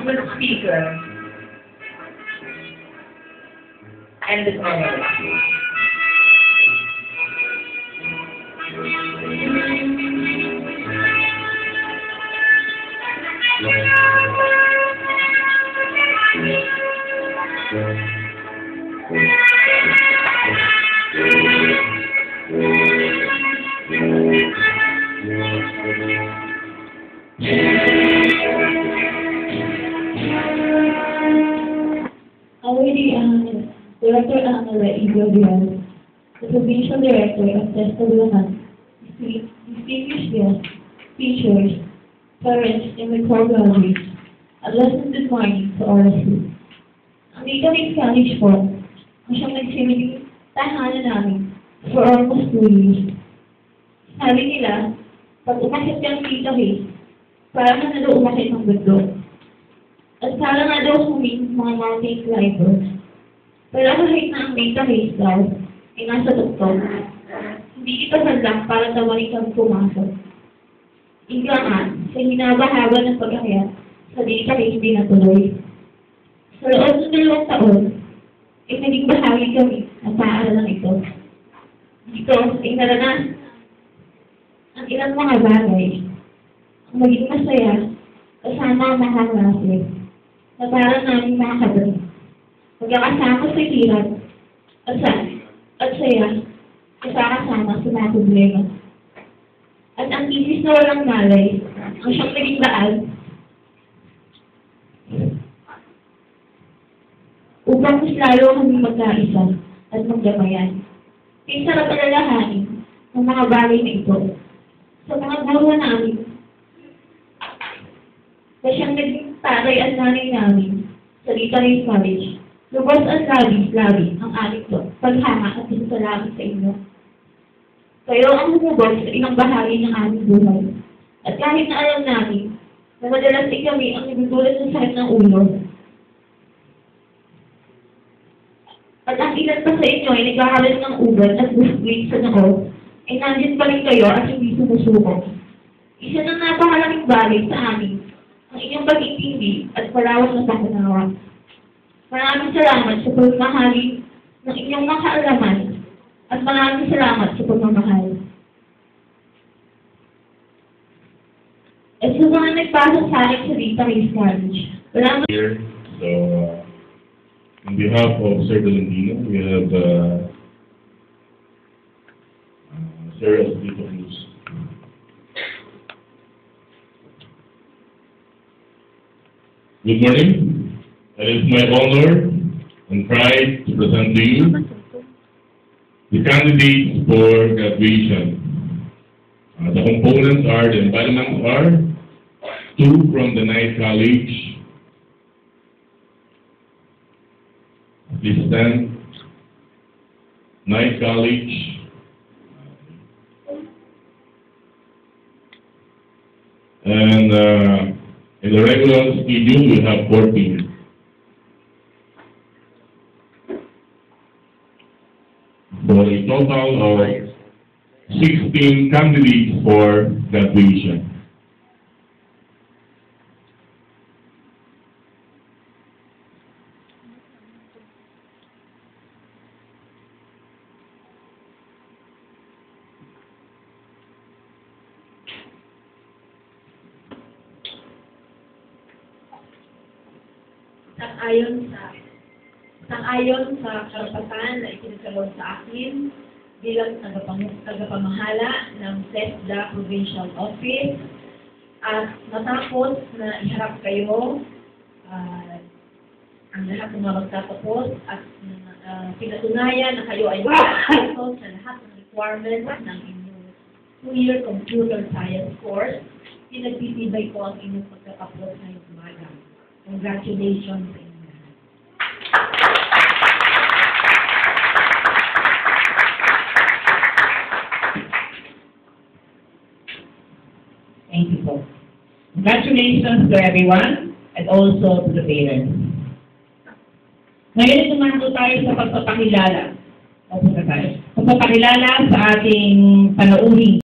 announcement speaker and the panelists. Director Angela Iglesias, the Provincial Director of Testament, distinguished guests, teachers, parents, and microbiologists, a pleasant good morning to all of you. Ang dito ng Spanish po, ang siyang nagsilbing tahanan namin for almost 2 years. Sabi nila, pag umakit kang dito parang na daw umakit ng bundok. At kala nga daw huming mga mountain climbers. Pero kahit na ang database daw ay nasa tuktok, hindi ito hadlang para tawarin kang pumasok. Ika nga, sa hinabahaga ng pag-akyat, sa database din natuloy. Sa loob ng 2 taon, ay naging bahagi kami ng paaralan ito. Dito ay naranas ang ilang mga bagay, ang maging masaya, kasama ang mga klase, na parang namin mga kabay. Magkakasama sa hirap at saya, kasama sa mga problema. At ang isis na walang malay, ang siyang naging daan, upang mas lalo kami magkaisa at magdamayan. Kaya sarap alalahanin ng mga bagay na ito sa mga guro namin, na siyang naging taray at nanay namin sa Litaris College. Lubos at labis ang aming paghanga at pasasalamat sa inyo. Kayo ang humubog sa ilang bahagi ng aming buhay. At kahit na alam namin na madalas kami ang nagdudulot ng sakit ng ulo. At ang ilan pa sa inyo ay nagkakaroon ng ugat at buhit sa noo, ay nandiyan pa rin kayo at hindi sumusuko. Isa ng napakalaking bagay sa amin ang inyong pag-intindi at parawas na pangunawa. Maraming salamat sa pagmamahali ng inyong mga kaalaman at maraming salamat sa pagmamahal. At sa mga nagpasa sa akin sa Litaris College, here, so on behalf of Sir Valentino, we have Sir Espito Cruz. Good morning. It is my honor and pride to present to you the candidates for graduation. The components are, the embodiments are 2 from the Knight College, assistant, Knight College, and in the regular schedule we have 14. So a total of 16 candidates for graduation. Sang-ayon sa karapatan na ikinagkaloob sa akin bilang tagapamahala ng TESDA Provincial Office at matapos na iharap kayo ang lahat ng mga magtatapos at pinatunayan na kayo ay makakasok sa lahat ng requirements ng inyong 2-year computer science course, pinagtitibay ko ang inyong pagkatapos ngayong umaga. Congratulations sa inyo. Thank you po. Congratulations to everyone and also to the parents. Ngayon naman po tayo sa pagpapakilala. Pagpapakilala sa ating panauhing